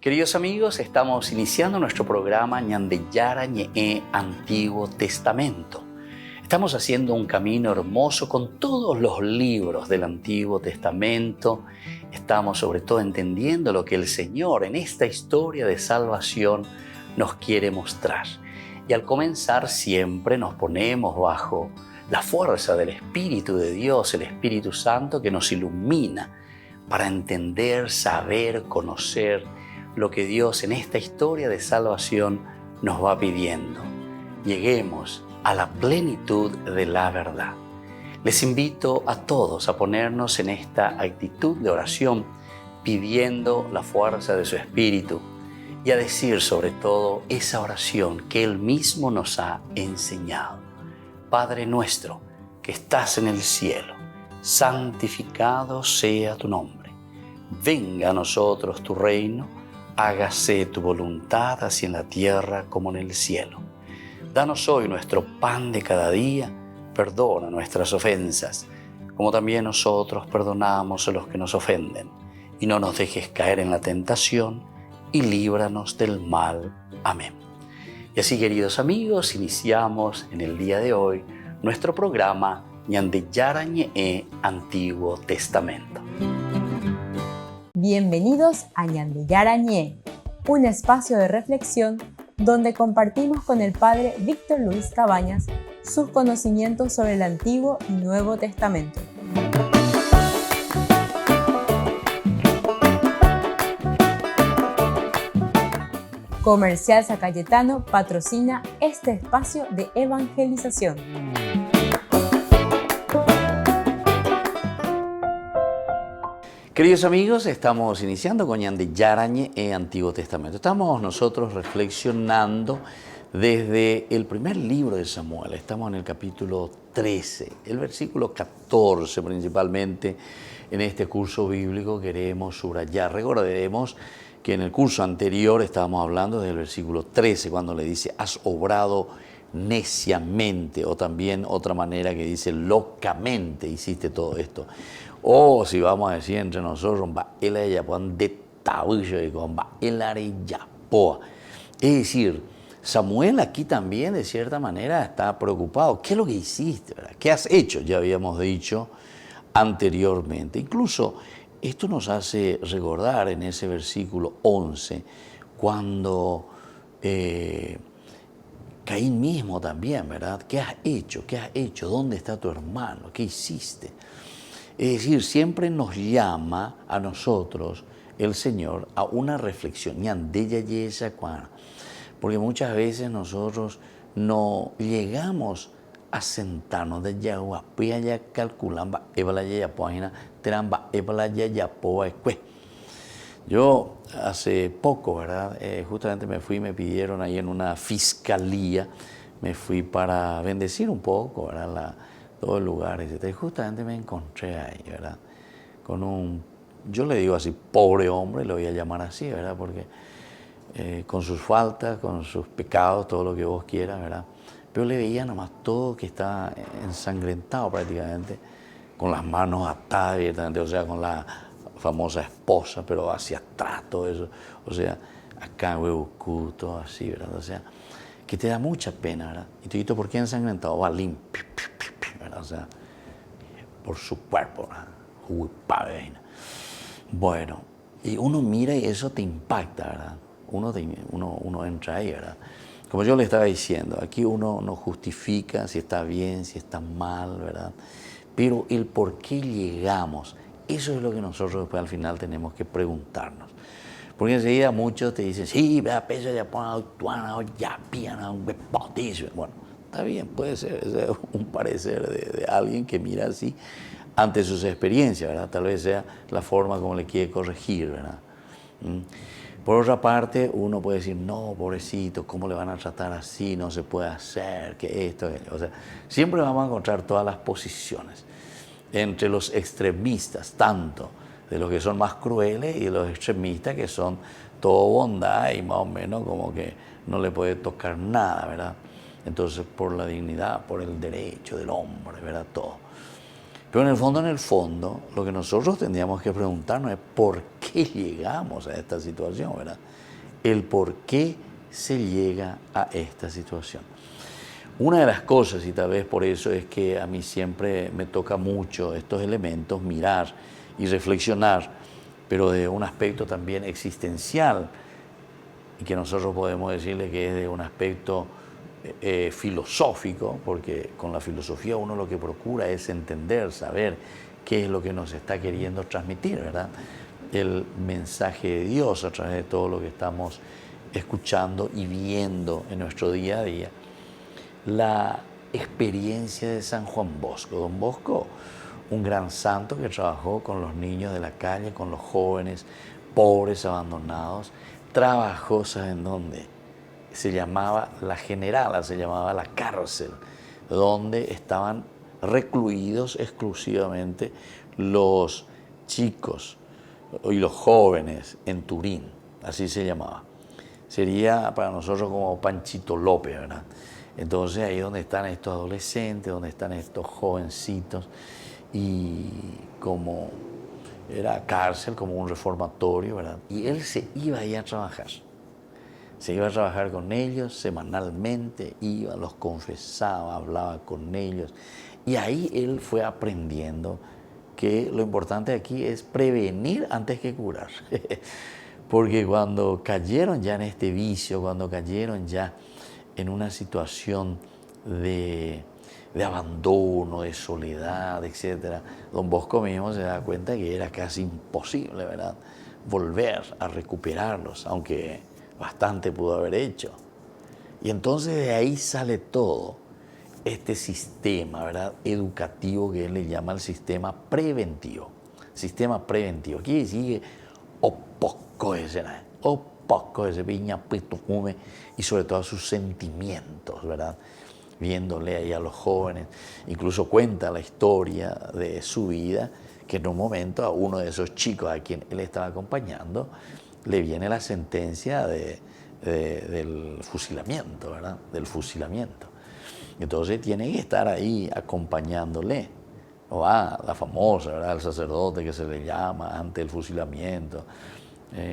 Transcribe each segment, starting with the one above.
Queridos amigos, estamos iniciando nuestro programa Ñandeyara Ñe'e Antiguo Testamento. Estamos haciendo un camino hermoso con todos los libros del Antiguo Testamento. Estamos sobre todo entendiendo lo que el Señor en esta historia de salvación nos quiere mostrar. Y al comenzar siempre nos ponemos bajo la fuerza del Espíritu de Dios, el Espíritu Santo que nos ilumina para entender, saber, conocer lo que Dios en esta historia de salvación nos va pidiendo. Lleguemos a la plenitud de la verdad. Les invito a todos a ponernos en esta actitud de oración, pidiendo la fuerza de su Espíritu y a decir sobre todo esa oración que Él mismo nos ha enseñado. Padre nuestro que estás en el cielo, santificado sea tu nombre. Venga a nosotros tu reino, hágase tu voluntad así en la tierra como en el cielo. Danos hoy nuestro pan de cada día, perdona nuestras ofensas, como también nosotros perdonamos a los que nos ofenden. Y no nos dejes caer en la tentación, y líbranos del mal. Amén. Y así, queridos amigos, iniciamos en el día de hoy nuestro programa Ñandeyara Ñe'e Antiguo Testamento. Bienvenidos a Ñandeyara Ñe'e, un espacio de reflexión donde compartimos con el Padre Víctor Luis Cabañas sus conocimientos sobre el Antiguo y Nuevo Testamento. Comercial San Cayetano patrocina este espacio de evangelización. Queridos amigos, estamos iniciando con Ñandeyara Ñe'e Antiguo Testamento. Estamos nosotros reflexionando desde el primer libro de Samuel. Estamos en el capítulo 13, el versículo 14 principalmente. En este curso bíblico queremos subrayar. Recordaremos que en el curso anterior estábamos hablando del versículo 13, cuando le dice, has obrado neciamente, o también otra manera que dice, locamente hiciste todo esto. O si vamos a decir entre nosotros, es decir, Samuel aquí también de cierta manera está preocupado. ¿Qué es lo que hiciste? ¿Verdad? ¿Qué has hecho? Ya habíamos dicho anteriormente. Incluso esto nos hace recordar en ese versículo 11, cuando Caín mismo también, ¿verdad? ¿Qué has hecho? ¿Qué has hecho? ¿Dónde está tu hermano? ¿Qué hiciste? Es decir, siempre nos llama a nosotros el Señor a una reflexión. Porque muchas veces nosotros no llegamos a sentarnos de Yahweh, ya calculamos, yo hace poco, ¿verdad? Justamente me pidieron ahí en una fiscalía, me fui para bendecir un poco, ¿verdad? Todo el lugar, y justamente me encontré ahí, ¿verdad? Con un, yo le digo así, pobre hombre, lo voy a llamar así, ¿verdad? Porque con sus faltas, con sus pecados, todo lo que vos quieras, ¿verdad? Pero le veía nomás todo que estaba ensangrentado prácticamente, con las manos atadas abiertamente, o sea, con la famosa esposa, pero hacia atrás, todo eso, o sea, acá en Huevucú, todo así, ¿verdad? O sea, que te da mucha pena, ¿verdad? Y tú dices, ¿por qué ensangrentado? Va limpio, ¿verdad? O sea, por su cuerpo, ¿verdad? Bueno, y uno mira y eso te impacta, ¿verdad? Uno entra ahí, ¿verdad? Como yo le estaba diciendo, aquí uno no justifica si está bien, si está mal, ¿verdad? Pero el por qué llegamos, eso es lo que nosotros después al final tenemos que preguntarnos. Porque enseguida muchos te dicen, sí, peso ya ya piana, un bepotismo. Bueno, está bien, puede ser, es un parecer de alguien que mira así ante sus experiencias, ¿verdad? Tal vez sea la forma como le quiere corregir, ¿verdad? Por otra parte, uno puede decir, no, pobrecito, ¿cómo le van a tratar así? No se puede hacer, que esto, que... O sea, siempre vamos a encontrar todas las posiciones entre los extremistas, tanto de los que son más crueles y de los extremistas que son todo bondad y más o menos como que no le puede tocar nada, ¿verdad? Entonces, por la dignidad, por el derecho del hombre, ¿verdad? Todo. Pero en el fondo, lo que nosotros tendríamos que preguntarnos es por qué llegamos a esta situación, ¿verdad? El por qué se llega a esta situación. Una de las cosas, y tal vez por eso es que a mí siempre me toca mucho estos elementos, mirar y reflexionar, pero de un aspecto también existencial, y que nosotros podemos decirle que es de un aspecto filosófico, porque con la filosofía uno lo que procura es entender, saber qué es lo que nos está queriendo transmitir, ¿verdad? El mensaje de Dios a través de todo lo que estamos escuchando y viendo en nuestro día a día. La experiencia de San Juan Bosco. Don Bosco, un gran santo que trabajó con los niños de la calle, con los jóvenes pobres, abandonados. Trabajó, ¿saben dónde? Se llamaba la Generala, se llamaba la cárcel, donde estaban recluidos exclusivamente los chicos y los jóvenes en Turín, así se llamaba. Sería para nosotros como Panchito López, ¿verdad? Entonces ahí donde están estos adolescentes, donde están estos jovencitos, y como era cárcel, como un reformatorio, ¿verdad? Y él se iba ahí a trabajar. Se iba a trabajar con ellos semanalmente, iba, los confesaba, hablaba con ellos. Y ahí él fue aprendiendo que lo importante aquí es prevenir antes que curar. Porque cuando cayeron ya en este vicio, cuando cayeron ya en una situación de abandono, de soledad, etc., don Bosco mismo se da cuenta que era casi imposible, ¿verdad?, volver a recuperarlos, aunque bastante pudo haber hecho. Y entonces de ahí sale todo este sistema, ¿verdad?, educativo que él le llama el sistema preventivo. Sistema preventivo. Quiere decir que o poco ese piña pitume, y sobre todo sus sentimientos, ¿verdad?, viéndole ahí a los jóvenes. Incluso cuenta la historia de su vida, que en un momento a uno de esos chicos a quien él estaba acompañando le viene la sentencia del fusilamiento, ¿verdad?, del fusilamiento. Entonces tiene que estar ahí acompañándole. O la famosa, ¿verdad?, el sacerdote que se le llama ante el fusilamiento.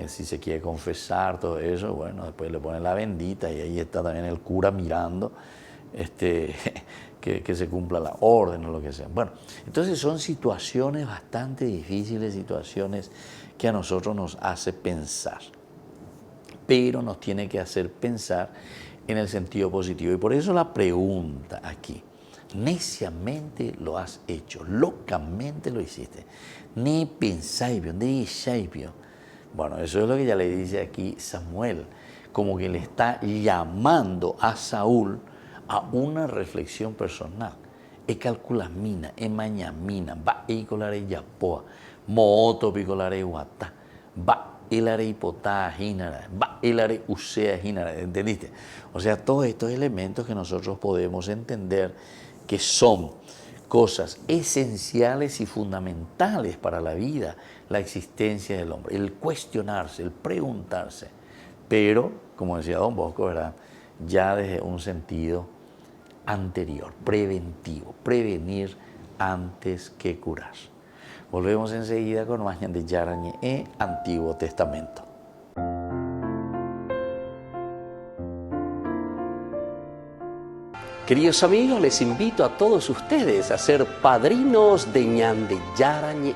Si se quiere confesar, todo eso, bueno, después le ponen la bendita y ahí está también el cura mirando que se cumpla la orden o lo que sea. Bueno, entonces son situaciones bastante difíciles, situaciones que a nosotros nos hace pensar, pero nos tiene que hacer pensar en el sentido positivo. Y por eso la pregunta aquí: neciamente lo has hecho, locamente lo hiciste, ne pensáis, ne decháis. Bueno, eso es lo que ya le dice aquí Samuel, como que le está llamando a Saúl a una reflexión personal. E calculamina, e mañamina, va e colare yapoa, mooto picolare guata, va ilare hipotá jinara, va ilare usea jinara, ¿entendiste? O sea, todos estos elementos que nosotros podemos entender que son cosas esenciales y fundamentales para la vida, la existencia del hombre, el cuestionarse, el preguntarse, pero, como decía don Bosco, ¿verdad?, ya desde un sentido anterior, preventivo, prevenir antes que curar. Volvemos enseguida con más de Yarañe e Antiguo Testamento. Queridos amigos, les invito a todos ustedes a ser padrinos de Ñande Yarañe.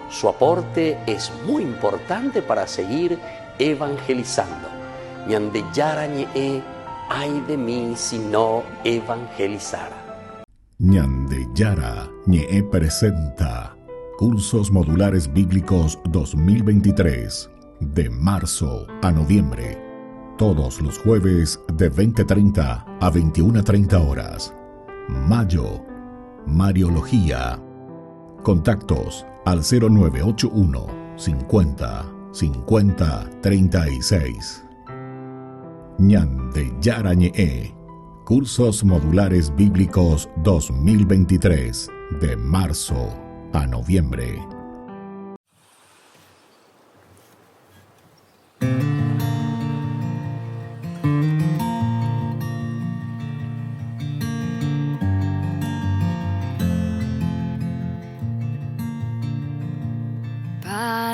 Su aporte es muy importante para seguir evangelizando. Ñande Yarañe, ay de mí si no evangelizara. Ñande Yarañe presenta Cursos Modulares Bíblicos 2023, de marzo a noviembre. Todos los jueves de 20:30 a 21:30 horas. Mayo, Mariología. Contactos al 0981 50 50 36. Ñande Yarañe, Cursos Modulares Bíblicos 2023, de marzo a noviembre.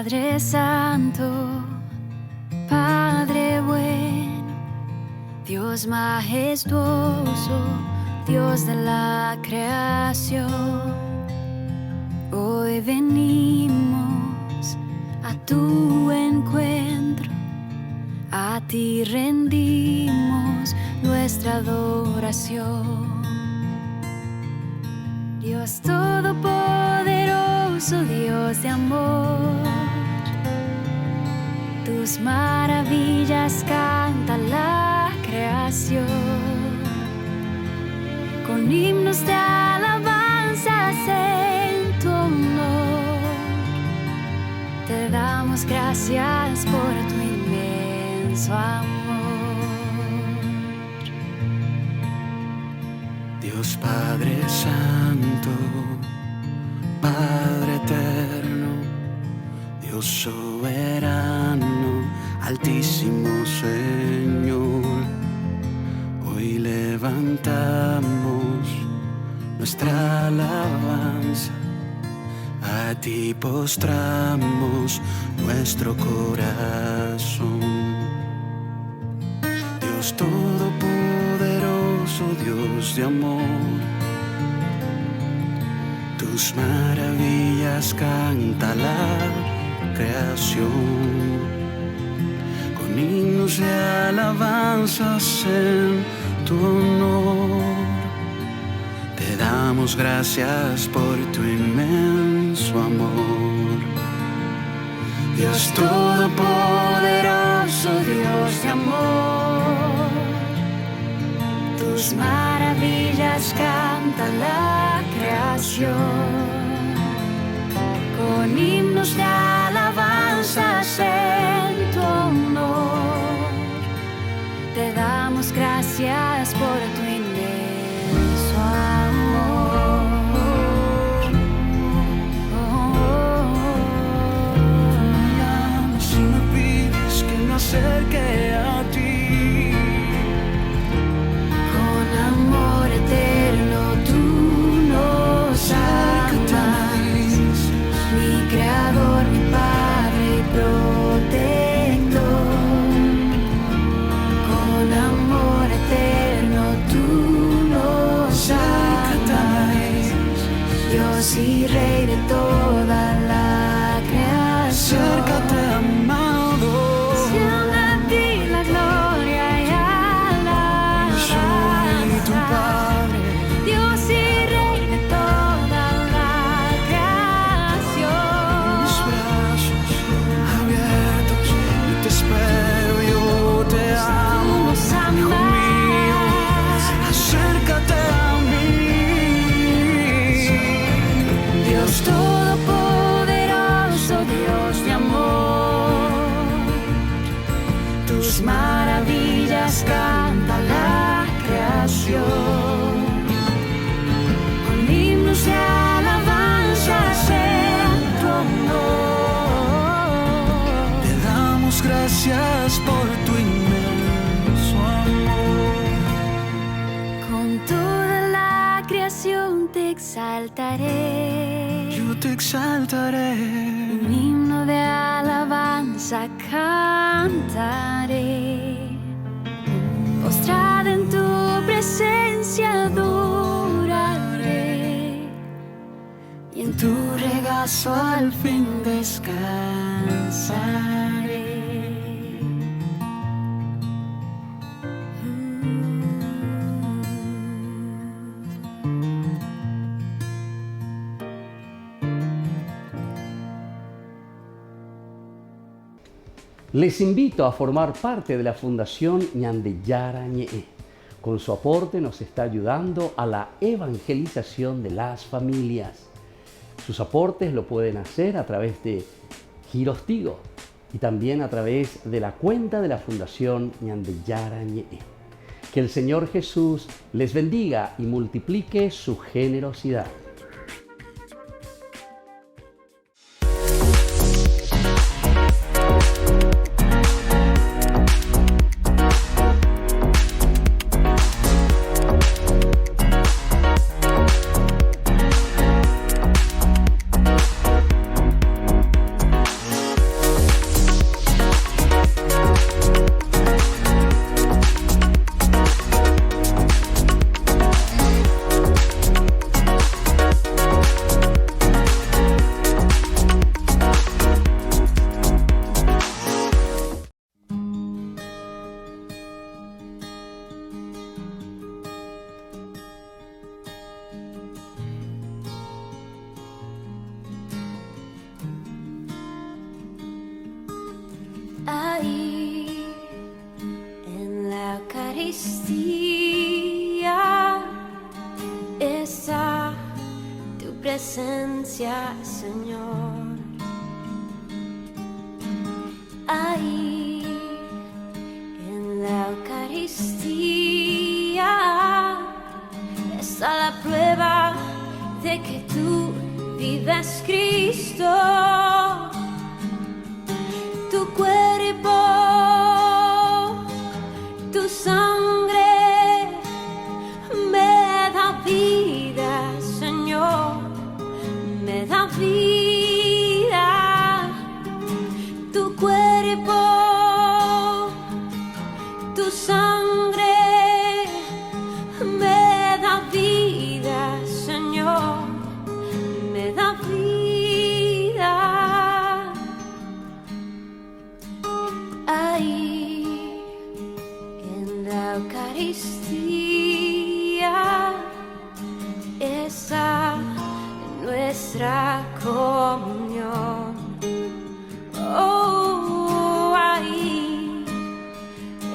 Padre Santo, Padre bueno, Dios majestuoso, Dios de la creación, hoy venimos a tu encuentro, a ti rendimos nuestra adoración. Dios todopoderoso, Dios de amor, tus maravillas canta la creación, con himnos de alabanzas en tu honor, te damos gracias por tu inmenso amor. Dios Padre Santo, Padre eterno, Dios soberano, Altísimo Señor, hoy levantamos nuestra alabanza, a ti postramos nuestro corazón. Dios todopoderoso, Dios de amor, tus maravillas canta la creación, con himnos de alabanzas en tu honor, te damos gracias por tu inmenso amor. Dios todopoderoso, Dios de amor, tus maravillas canta la creación, con himnos de alabanzas en tu honor, te damos gracias por tu inmenso amor. Si me pides que me acerque a ti, Con amor eterno tú nos amas, mi creador, mi Padre y protector. Con amor eterno tú nos amas, Dios y Rey de toda la creación. acércate, amado. Siendo a ti la gloria y Soy tu alabanza, Padre. Dios y Rey de toda la creación. Mis brazos abiertos, yo te espero, yo te amo, Nos hijo mío, amas, acércate a mí. Dios todopoderoso, Dios de amor, tus maravillas canta la creación, con himnos de alabanzas en tu honor. Te damos gracias por tu inmenso amor. Con toda la creación te exaltaré, Yo te exaltaré. un himno de alabanza cantaré, postrada en tu presencia adoraré, y en tu regazo al fin descansaré. Les invito a formar parte de la Fundación Ñandeyara Ñe'e. Con su aporte nos está ayudando a la evangelización de las familias. Sus aportes lo pueden hacer a través de Giros Tigo y también a través de la cuenta de la Fundación Ñandeyara Ñe'e. Que el Señor Jesús les bendiga y multiplique su generosidad. presencia, Señor. Ahí en la Eucaristía está la prueba de que tú vives, Cristo. Tu cuerpo, tu sangre me da vida, Señor, me da vida. Tu cuerpo, tu sangre me da vida, Señor, me da vida. Ahí en la Eucaristía está nuestra comunión. Oh, ahí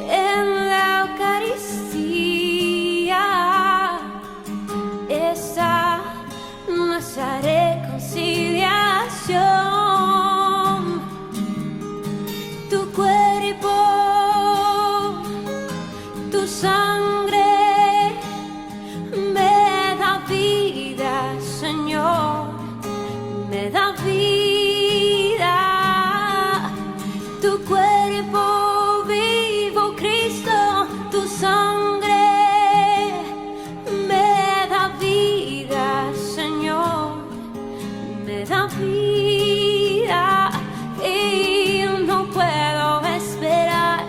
en la Eucaristía está nuestra reconciliación. Tu cuerpo, tu sangre me da vida, Señor, me da vida. Tu cuerpo vivo, Cristo, tu sangre me da vida, Señor, me da vida. Y no puedo esperar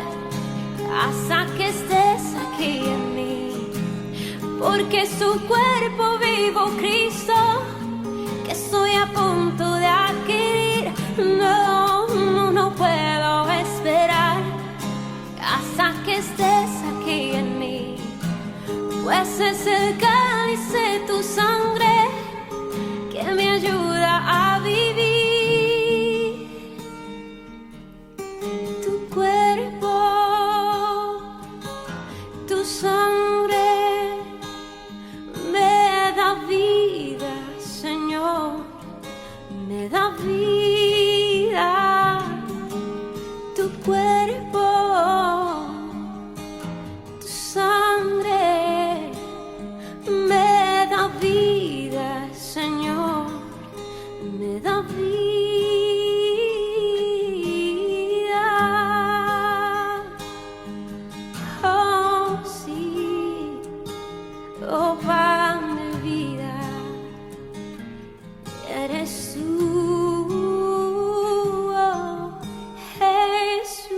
hasta que estés aquí en mí, porque es tu cuerpo vivo, Cristo, que estoy a punto de adquirir. No puedo esperar hasta que estés aquí en mí, pues es el cáliz de tu sangre que me ayuda a vivir. Tu cuerpo, tu sangre me da vida, Señor, me da vida. Tu cuerpo, tu sangre me da vida, Señor, me da vida. Oh, sí, oh, pan de vida, eres tú, oh, Jesús.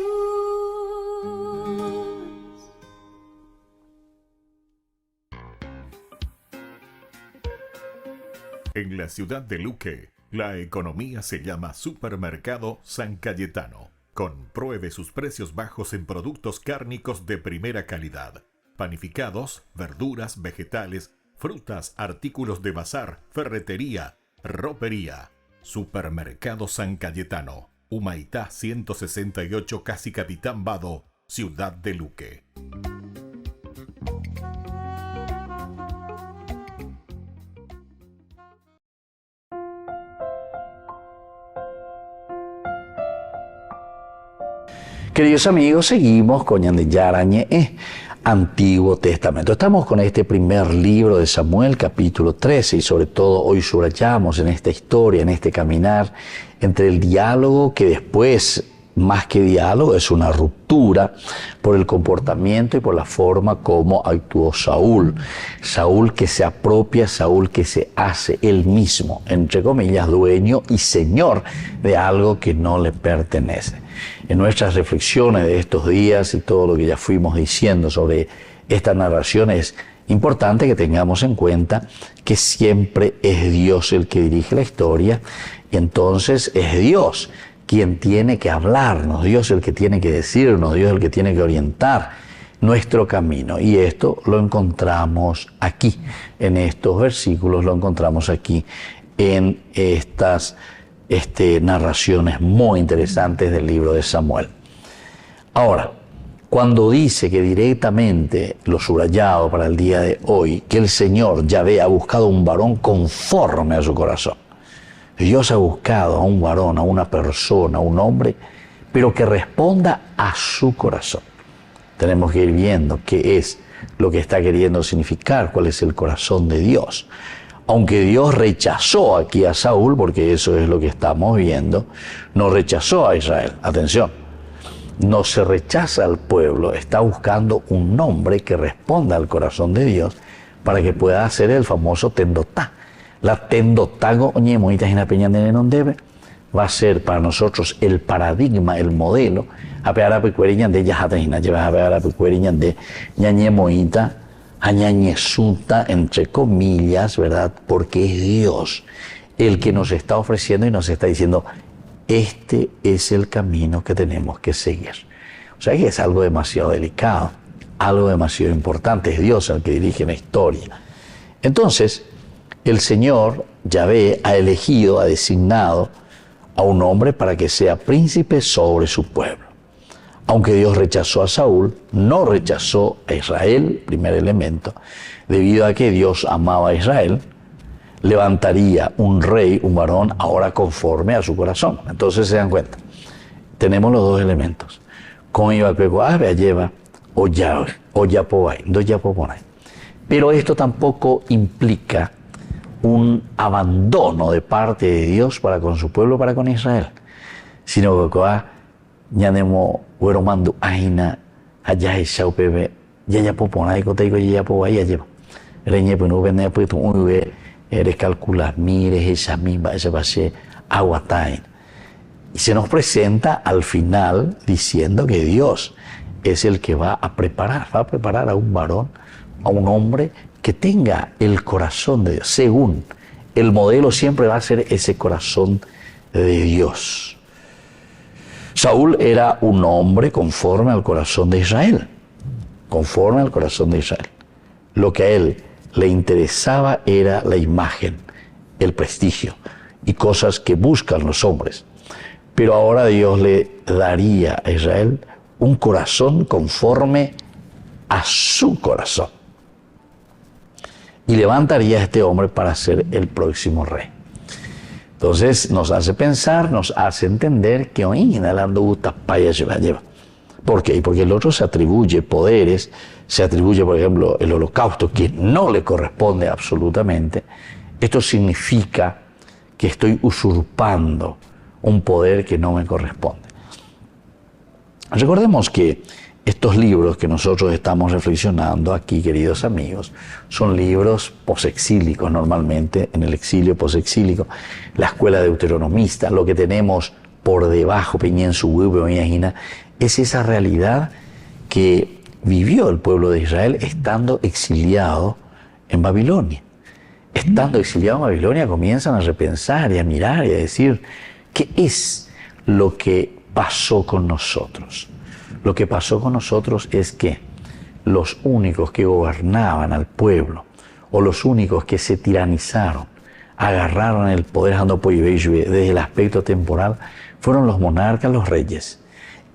En la ciudad de Luque, la economía se llama Supermercado San Cayetano. Compruebe sus precios bajos en productos cárnicos de primera calidad. Panificados, verduras, vegetales, frutas, artículos de bazar, ferretería, ropería. Supermercado San Cayetano. Humaitá 168, Casi Capitán Vado, ciudad de Luque. Queridos amigos, seguimos con Ñandeyara Ñe'e, Antiguo Testamento. Estamos con este primer libro de Samuel, capítulo 13, y sobre todo hoy subrayamos en esta historia, en este caminar, entre el diálogo que después, más que diálogo, es una ruptura por el comportamiento y por la forma como actuó Saúl. Saúl que se apropia, Saúl que se hace él mismo, entre comillas, dueño y señor de algo que no le pertenece. En nuestras reflexiones de estos días y todo lo que ya fuimos diciendo sobre esta narración, es importante que tengamos en cuenta que siempre es Dios el que dirige la historia, y entonces es Dios quien tiene que hablarnos, Dios el que tiene que decirnos, Dios el que tiene que orientar nuestro camino. Y esto lo encontramos aquí, en estos versículos, lo encontramos aquí en estas narraciones muy interesantes del libro de Samuel. Ahora, cuando dice que directamente, lo subrayado para el día de hoy, que el Señor Yahvé ha buscado un varón conforme a su corazón. Dios ha buscado a un varón, a una persona, a un hombre, pero que responda a su corazón. Tenemos que ir viendo qué es lo que está queriendo significar, cuál es el corazón de Dios. Aunque Dios rechazó aquí a Saúl, porque eso es lo que estamos viendo, no rechazó a Israel. Atención, no se rechaza al pueblo, está buscando un nombre que responda al corazón de Dios para que pueda hacer el famoso tendotá. La tendotago oñemoita en la peña de Nenondebe va a ser para nosotros el paradigma, el modelo, a pegar a pecueña de Yajatajina, llevas a pegar a pecueña de ñañemoita, añañesuta, entre comillas, ¿verdad? Porque es Dios el que nos está ofreciendo y nos está diciendo, este es el camino que tenemos que seguir. O sea que es algo demasiado delicado, algo demasiado importante, es Dios el que dirige la historia. Entonces, el Señor, Yahvé, ha elegido, ha designado a un hombre para que sea príncipe sobre su pueblo. Aunque Dios rechazó a Saúl, no rechazó a Israel, primer elemento, debido a que Dios amaba a Israel, levantaría un rey, un varón, ahora conforme a su corazón. Entonces se dan cuenta, tenemos los dos elementos. Con iba a lleva o yapobay, dos yapoponay. Pero esto tampoco implica un abandono de parte de Dios para con su pueblo, para con Israel, sino que ñanemo hueromandu aina allá echao pebe ya yapopona y coteico ya yapobay ya lleva reñe pues no vende pues tú eres calcular mires esa misma ese pase aguatain y se nos presenta al final diciendo que Dios es el que va a preparar a un varón, a un hombre que tenga el corazón de Dios. Según el modelo siempre va a ser ese corazón de Dios. Saúl era un hombre conforme al corazón de Israel, conforme al corazón de Israel. Lo que a él le interesaba era la imagen, el prestigio y cosas que buscan los hombres. Pero ahora Dios le daría a Israel un corazón conforme a su corazón. Y levantaría a este hombre para ser el próximo rey. Entonces nos hace pensar, nos hace entender que hoy inhalando gusta paya lleva. ¿Por qué? Porque el otro se atribuye poderes, se atribuye, por ejemplo, el holocausto, que no le corresponde absolutamente. Esto significa que estoy usurpando un poder que no me corresponde. Recordemos que estos libros que nosotros estamos reflexionando aquí, queridos amigos, son libros posexílicos normalmente, en el exilio posexílico, la escuela deuteronomista, lo que tenemos por debajo, en su huevo, es esa realidad que vivió el pueblo de Israel estando exiliado en Babilonia. Estando exiliado en Babilonia comienzan a repensar y a mirar y a decir, ¿qué es lo que pasó con nosotros? Lo que pasó con nosotros es que los únicos que gobernaban al pueblo o los únicos que se tiranizaron, agarraron el poder desde el aspecto temporal, fueron los monarcas, los reyes,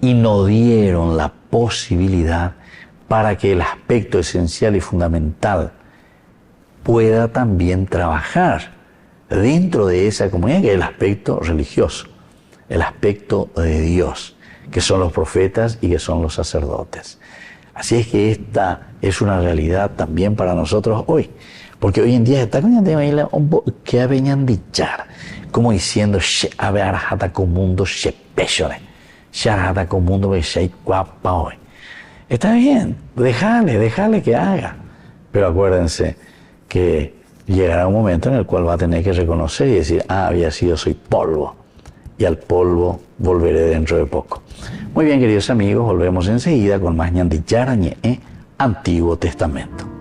y no dieron la posibilidad para que el aspecto esencial y fundamental pueda también trabajar dentro de esa comunidad, que es el aspecto religioso, el aspecto de Dios, que son los profetas y que son los sacerdotes. Así es que esta es una realidad también para nosotros hoy, porque hoy en día está que venían dichar, como diciendo, está bien, déjale que haga, pero acuérdense que llegará un momento en el cual va a tener que reconocer y decir, había sido, soy polvo, y al polvo volveré dentro de poco. Muy bien, queridos amigos, volvemos enseguida con más ñandillara ñe'e, Antiguo Testamento.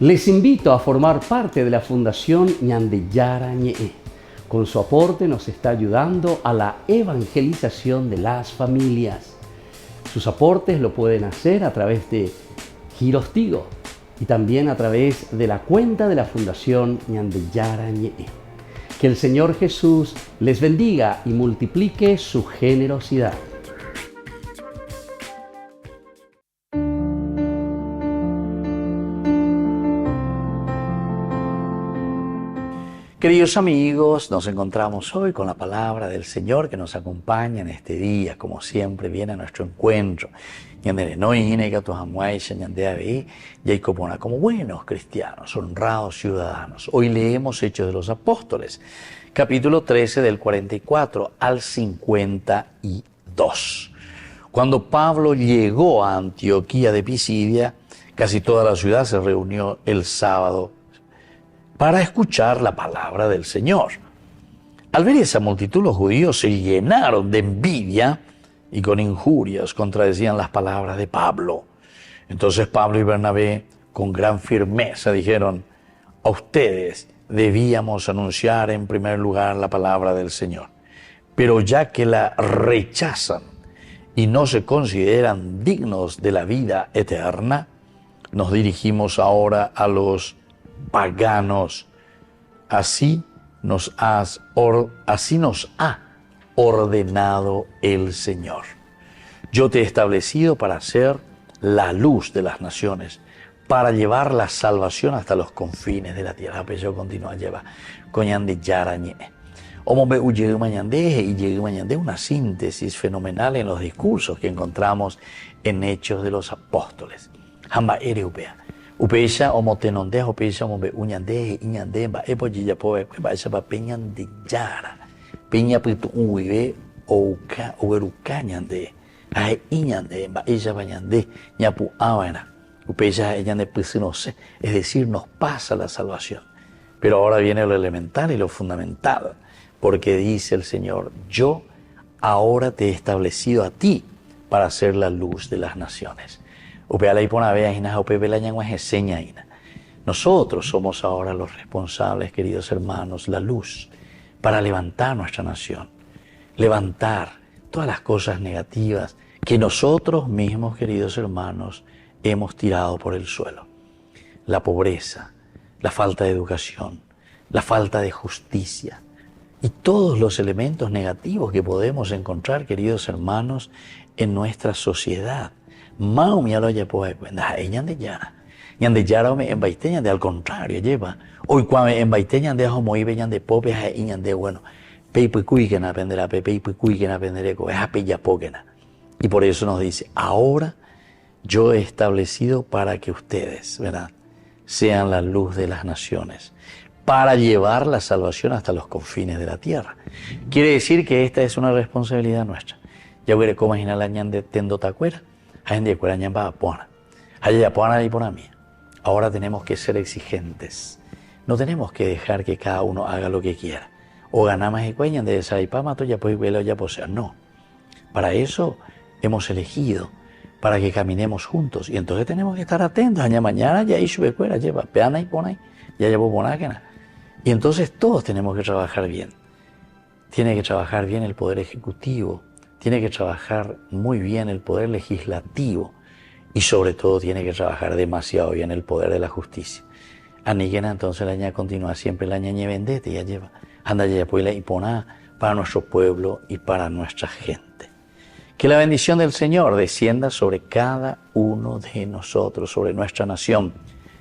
Les invito a formar parte de la Fundación Ñandillara Ñe'e. Con su aporte nos está ayudando a la evangelización de las familias. Sus aportes lo pueden hacer a través de Giros Tigo y también a través de la cuenta de la Fundación Ñandillara Ñe'e. Que el Señor Jesús les bendiga y multiplique su generosidad. Queridos amigos, nos encontramos hoy con la palabra del Señor que nos acompaña en este día, como siempre viene a nuestro encuentro. Como buenos cristianos, honrados ciudadanos. Hoy leemos Hechos de los Apóstoles, capítulo 13 del 44 al 52. Cuando Pablo llegó a Antioquía de Pisidia, casi toda la ciudad se reunió el sábado para escuchar la palabra del Señor. Al ver esa multitud, los judíos se llenaron de envidia y con injurias contradecían las palabras de Pablo. Entonces Pablo y Bernabé, con gran firmeza, dijeron: a ustedes debíamos anunciar en primer lugar la palabra del Señor. Pero ya que la rechazan y no se consideran dignos de la vida eterna, nos dirigimos ahora a los paganos. Así nos ha ordenado el Señor. Yo te he establecido para ser la luz de las naciones, para llevar la salvación hasta los confines de la tierra. Pero yo continúo a llevar. Una síntesis fenomenal en los discursos que encontramos en Hechos de los Apóstoles. Hamba Ereupea. Upeisha omotenondeja upeisha mombe uñandeje iñandemba epoyilla poe baisha pa peñan de yara peña pitu uive ouka uerucañande ae iñandemba ella bañande ñapu avana upeisha eñande pisinose, es decir, nos pasa la salvación. Pero ahora viene lo elemental y lo fundamental, porque dice el Señor: yo ahora te he establecido a ti para ser la luz de las naciones. Nosotros somos ahora los responsables, queridos hermanos, la luz para levantar nuestra nación, levantar todas las cosas negativas que nosotros mismos, queridos hermanos, hemos tirado por el suelo. La pobreza, la falta de educación, la falta de justicia y todos los elementos negativos que podemos encontrar, queridos hermanos, en nuestra sociedad. Mau mi alo ya puede cuenta ñande yara me embaite ñande, al contrario lleva hoy cuando embaite ñande homo ibe ñande pope ha ñande bueno peipe kuigena aprenderá peipe kuigena aprenderé co es apella pogena. Y por eso nos dice: ahora yo he establecido para que ustedes, ¿verdad?, sean la luz de las naciones, para llevar la salvación hasta los confines de la tierra. Quiere decir que esta es una responsabilidad nuestra. Ya veré cómo imaginar la ñande tendo tacuera. Ahora tenemos que ser exigentes. No tenemos que dejar que cada uno haga lo que quiera. O ganamos y cuellan de esa y pamato ya pues velo ya poseer. No. Para eso hemos elegido, para que caminemos juntos. Y entonces tenemos que estar atentos. Mañana ya hizo becuera, lleva peana y pona ya llevo bonáquena. Y entonces todos tenemos que trabajar bien. Tiene que trabajar bien el Poder Ejecutivo. Tiene que trabajar muy bien el Poder Legislativo y sobre todo tiene que trabajar demasiado bien el Poder de la Justicia. Aniguena entonces la ña continúa siempre la ñañe vendete, ya lleva. Anda ya pues la imponá para nuestro pueblo y para nuestra gente. Que la bendición del Señor descienda sobre cada uno de nosotros, sobre nuestra nación,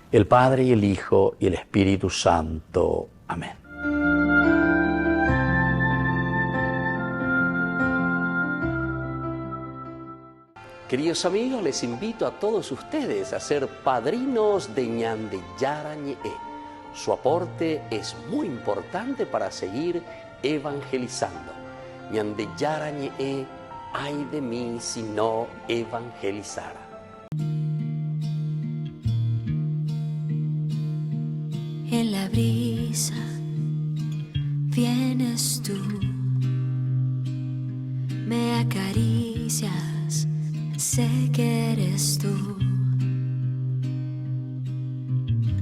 el Padre y el Hijo y el Espíritu Santo. Amén. Queridos amigos, les invito a todos ustedes a ser padrinos de Ñande Yara Ñe'e. Su aporte es muy importante para seguir evangelizando. Ñande Yara Ñe'e, ay de mí si no evangelizara. En la brisa vienes tú, me acaricias, sé que eres tú,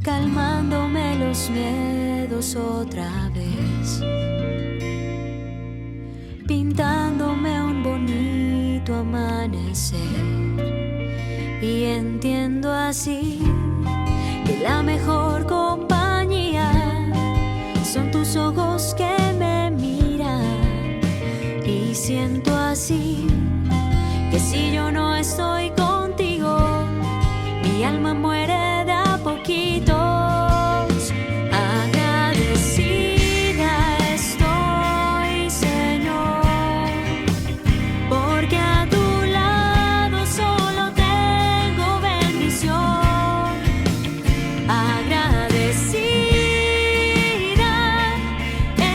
calmándome los miedos otra vez, pintándome un bonito amanecer. Y entiendo así que la mejor compañía son tus ojos que estoy contigo, mi alma muere de a poquitos. Agradecida estoy, Señor, porque a tu lado solo tengo bendición. Agradecida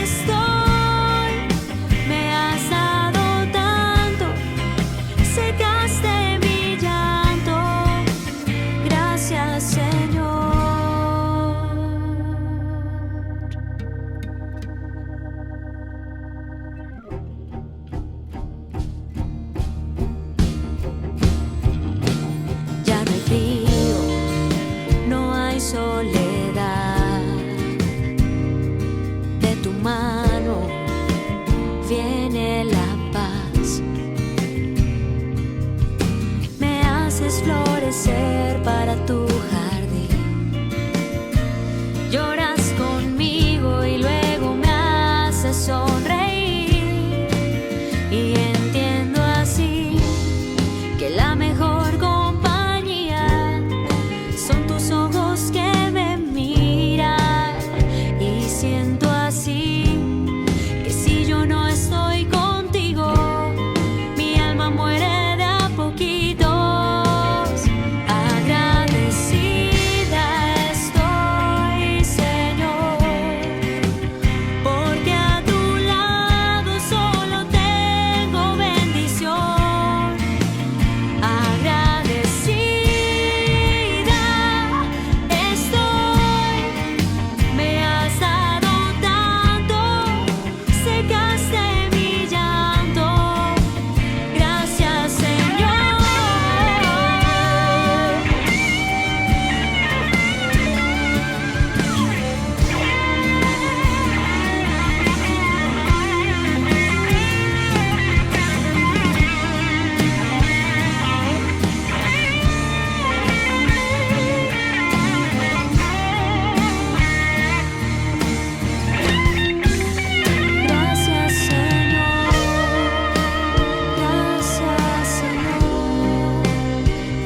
estoy, me has dado tanto, secaste mi llanto. Gracias, Señor. Ya no hay frío, no hay soledad. De tu mano viene la paz. Me haces florecer para tu jardín. Lloras conmigo y luego me haces sonreír. Y entiendo así que la mejor compañía son tus ojos que me miran. Y siento así que si yo no estoy contigo, mi alma muere de a poquitos. Agradecida estoy, Señor, porque a tu lado solo tengo bendición. Agradecida estoy, me has dado tanto, secaste mi llanto. Gracias, Señor.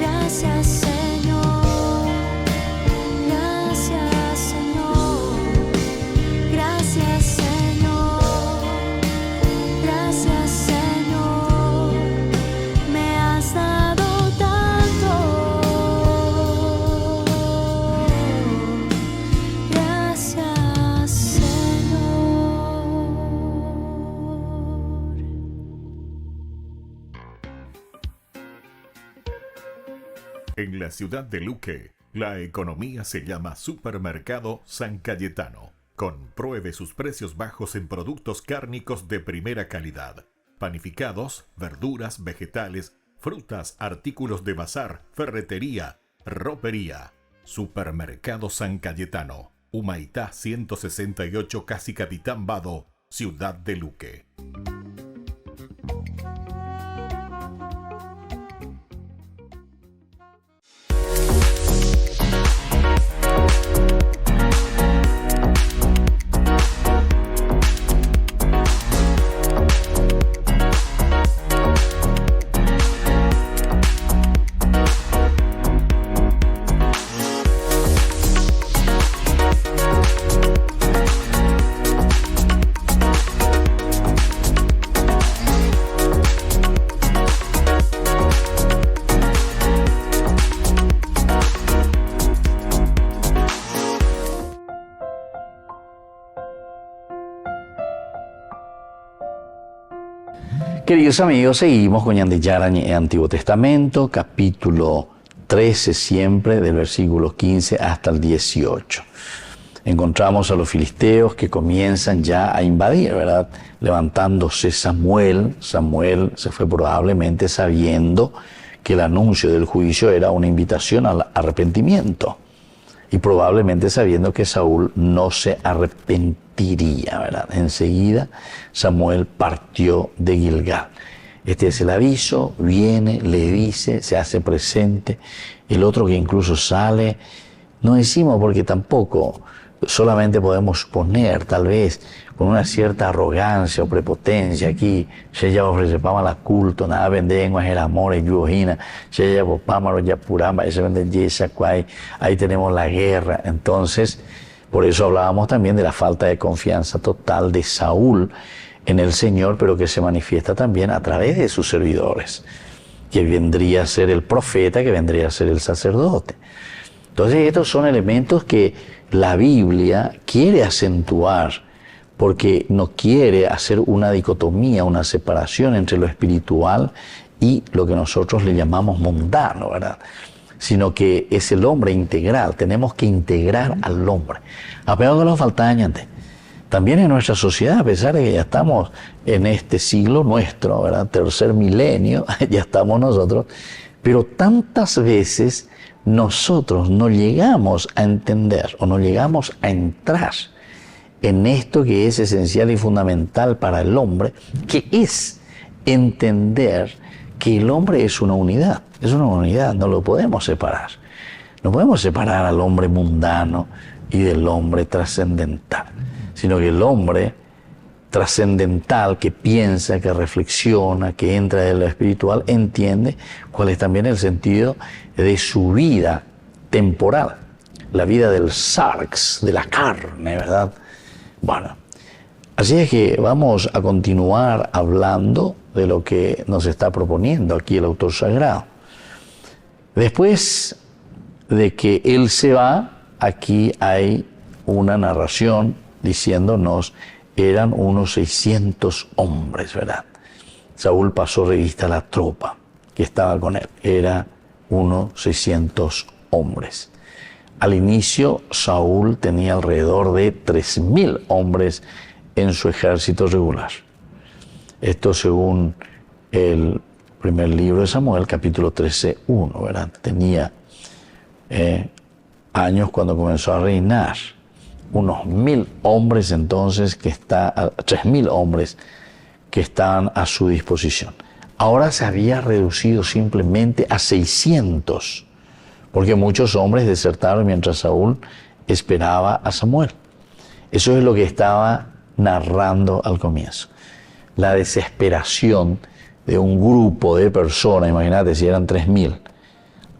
Gracias, Señor. Gracias, Señor. Gracias, Señor. Gracias, Señor. Gracias, Señor. Gracias, Señor. Me has dado tanto. Gracias, Señor. En la ciudad de Luque, la economía se llama Supermercado San Cayetano. Compruebe sus precios bajos en productos cárnicos de primera calidad. Panificados, verduras, vegetales, frutas, artículos de bazar, ferretería, ropería. Supermercado San Cayetano. Humaitá 168, Casi Capitán Vado, ciudad de Luque. Queridos amigos, seguimos con Ñandeyarañe Antiguo Testamento, capítulo 13 siempre, del versículo 15 hasta el 18. Encontramos a los filisteos que comienzan ya a invadir, ¿verdad? Levantándose Samuel. Samuel se fue probablemente sabiendo que el anuncio del juicio era una invitación al arrepentimiento. Y probablemente sabiendo que Saúl no se arrepentiría, ¿verdad? Enseguida Samuel partió de Gilgal. Este es el aviso, viene, le dice, se hace presente. El otro que incluso sale, no decimos porque tampoco solamente podemos suponer, tal vez, con una cierta arrogancia o prepotencia, aquí, Sheya ofrecepama la culto, nada venden el amor, en Yuojina, Sheya Bopámaro, Yapurama, ese venden Yesacuay, ahí tenemos la guerra. Entonces, por eso hablábamos también de la falta de confianza total de Saúl en el Señor, pero que se manifiesta también a través de sus servidores, que vendría a ser el profeta, que vendría a ser el sacerdote. Entonces, estos son elementos que la Biblia quiere acentuar, porque no quiere hacer una dicotomía, una separación entre lo espiritual y lo que nosotros le llamamos mundano, ¿verdad? Sino que es el hombre integral. Tenemos que integrar al hombre. Apego que nos falta antes. También en nuestra sociedad, a pesar de que ya estamos en este siglo nuestro, ¿verdad? Tercer milenio, ya estamos nosotros, pero tantas veces nosotros no llegamos a entender o no llegamos a entrar en esto que es esencial y fundamental para el hombre, que es entender que el hombre es una unidad, no lo podemos separar. No podemos separar al hombre mundano y del hombre trascendental, sino que el hombre trascendental que piensa, que reflexiona, que entra en lo espiritual, entiende cuál es también el sentido de su vida temporal, la vida del sarx, de la carne, ¿verdad? Bueno, así es que vamos a continuar hablando de lo que nos está proponiendo aquí el autor sagrado. Después de que él se va, aquí hay una narración diciéndonos eran unos 600 hombres, ¿verdad? Saúl pasó revista a la tropa que estaba con él. Era unos 600 hombres. Al inicio, Saúl tenía alrededor de 3.000 hombres en su ejército regular. Esto según el primer libro de Samuel, capítulo 13:1, ¿verdad? Tenía años cuando comenzó a reinar. Unos 1.000 hombres entonces, 3.000 hombres que estaban a su disposición. Ahora se había reducido simplemente a 600, porque muchos hombres desertaron mientras Saúl esperaba a Samuel. Eso es lo que estaba narrando al comienzo. La desesperación de un grupo de personas, imagínate si eran 3.000,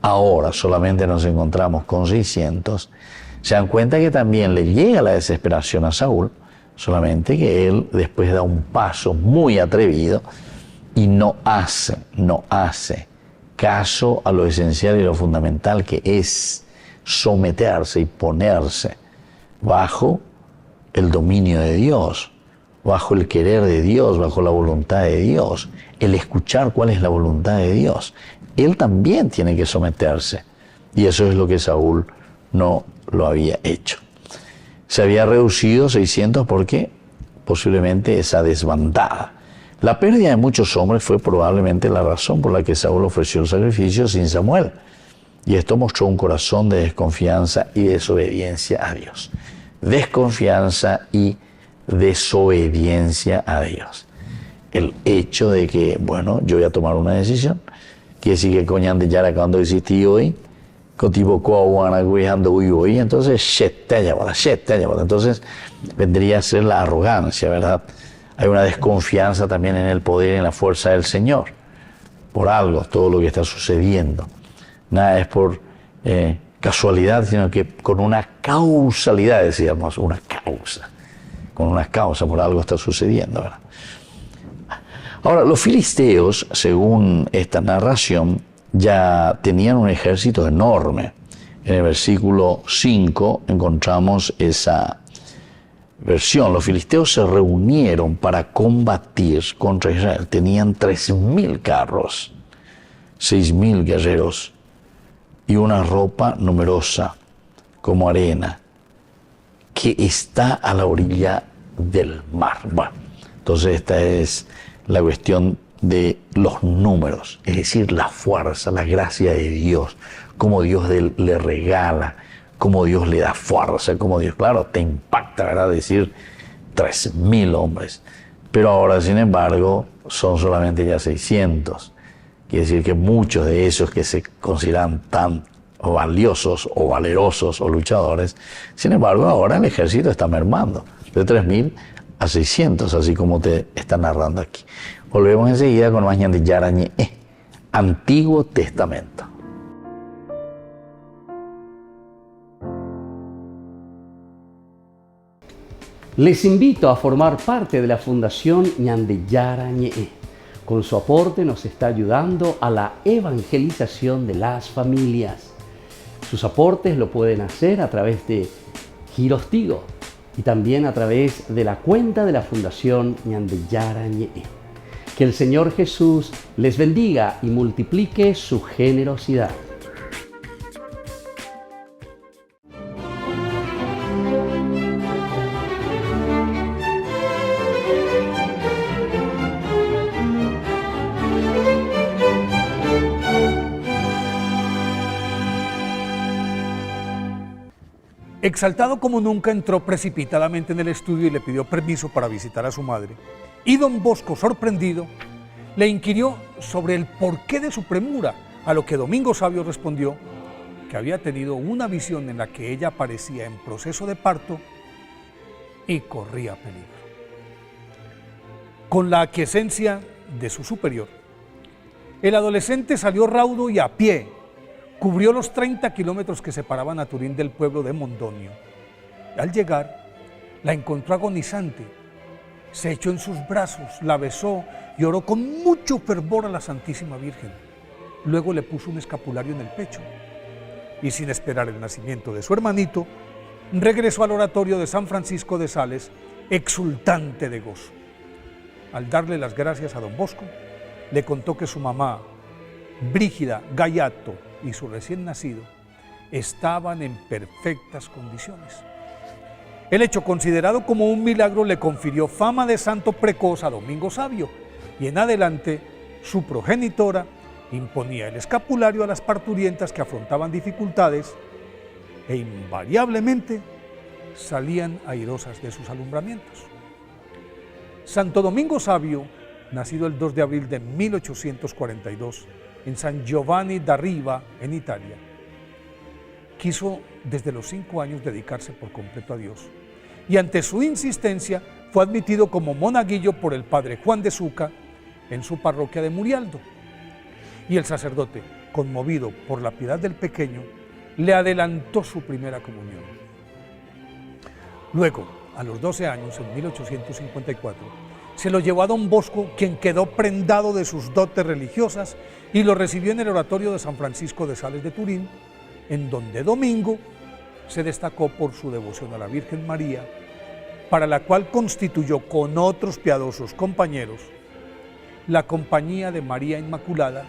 ahora solamente nos encontramos con 600, se dan cuenta que también le llega la desesperación a Saúl, solamente que él después da un paso muy atrevido y no hace caso a lo esencial y lo fundamental, que es someterse y ponerse bajo el dominio de Dios, bajo el querer de Dios, bajo la voluntad de Dios, el escuchar cuál es la voluntad de Dios. Él también tiene que someterse, y eso es lo que Saúl no lo había hecho. Se había reducido 600 porque posiblemente esa desbandada. La pérdida de muchos hombres fue probablemente la razón por la que Saúl ofreció el sacrificio sin Samuel. Y esto mostró un corazón de desconfianza y desobediencia a Dios. Desconfianza y desobediencia a Dios. El hecho de que, bueno, yo voy a tomar una decisión, quiere decir que coñan de yara cuando existí hoy, entonces entonces vendría a ser la arrogancia, ¿verdad? Hay una desconfianza también en el poder y en la fuerza del Señor. Por algo, todo lo que está sucediendo. Nada es por casualidad, sino que con una causalidad, decíamos, una causa. Con una causa, por algo está sucediendo, ¿verdad? Ahora, los filisteos, según esta narración, ya tenían un ejército enorme. En el versículo 5 encontramos esa versión. Los filisteos se reunieron para combatir contra Israel. Tenían 3.000 carros, 6.000 guerreros y una ropa numerosa como arena que está a la orilla del mar. Bueno, entonces esta es la cuestión de los números, es decir, la fuerza, la gracia de Dios, cómo Dios le regala, cómo Dios le da fuerza, cómo Dios, claro, te impacta, ¿verdad? Decir 3.000 hombres, pero ahora, sin embargo, son solamente ya 600. Quiere decir que muchos de esos que se consideran tan valiosos o valerosos o luchadores. Sin embargo, ahora el ejército está mermando de 3.000 a 600, así como te está narrando aquí. Volvemos enseguida con más Ñan Yara Ñe, Antiguo Testamento. Les invito a formar parte de la Fundación Ñan Yara Ñe. Con su aporte nos está ayudando a la evangelización de las familias. Sus aportes lo pueden hacer a través de Giros Tigo y también a través de la cuenta de la Fundación Ñan Yara Ñe. Que el Señor Jesús les bendiga y multiplique su generosidad. Exaltado como nunca, entró precipitadamente en el estudio y le pidió permiso para visitar a su madre. Y don Bosco, sorprendido, le inquirió sobre el porqué de su premura, a lo que Domingo Sabio respondió que había tenido una visión en la que ella aparecía en proceso de parto y corría peligro. Con la aquiescencia de su superior, el adolescente salió raudo y a pie, cubrió los 30 kilómetros que separaban a Turín del pueblo de Mondonio. Al llegar, la encontró agonizante, se echó en sus brazos, la besó y oró con mucho fervor a la Santísima Virgen. Luego le puso un escapulario en el pecho y, sin esperar el nacimiento de su hermanito, regresó al oratorio de San Francisco de Sales, exultante de gozo. Al darle las gracias a don Bosco, le contó que su mamá, Brígida Gallato, y su recién nacido estaban en perfectas condiciones. El hecho, considerado como un milagro, le confirió fama de santo precoz a Domingo Sabio, y en adelante su progenitora imponía el escapulario a las parturientas que afrontaban dificultades e invariablemente salían airosas de sus alumbramientos. Santo Domingo Sabio, nacido el 2 de abril de 1842, en San Giovanni da Riva, en Italia, quiso desde los 5 años dedicarse por completo a Dios, y ante su insistencia fue admitido como monaguillo por el padre Juan de Zucca en su parroquia de Murialdo, y el sacerdote, conmovido por la piedad del pequeño, le adelantó su primera comunión. Luego, a los 12 años, en 1854, se lo llevó a don Bosco, quien quedó prendado de sus dotes religiosas y lo recibió en el oratorio de San Francisco de Sales de Turín, en donde Domingo se destacó por su devoción a la Virgen María, para la cual constituyó con otros piadosos compañeros la Compañía de María Inmaculada,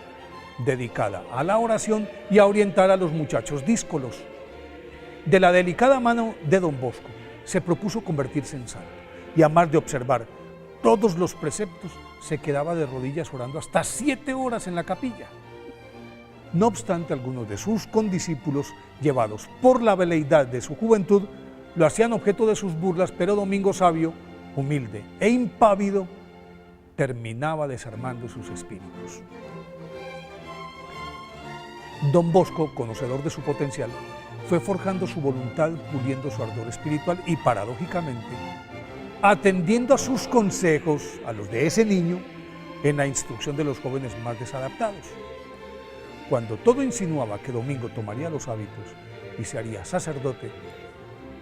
dedicada a la oración y a orientar a los muchachos díscolos. De la delicada mano de don Bosco se propuso convertirse en santo, y a más de observar todos los preceptos, se quedaba de rodillas orando hasta 7 horas en la capilla. No obstante, algunos de sus condiscípulos, llevados por la veleidad de su juventud, lo hacían objeto de sus burlas, pero Domingo Sabio, humilde e impávido, terminaba desarmando sus espíritus. Don Bosco, conocedor de su potencial, fue forjando su voluntad, puliendo su ardor espiritual y, paradójicamente, atendiendo a sus consejos, a los de ese niño, en la instrucción de los jóvenes más desadaptados. Cuando todo insinuaba que Domingo tomaría los hábitos y se haría sacerdote,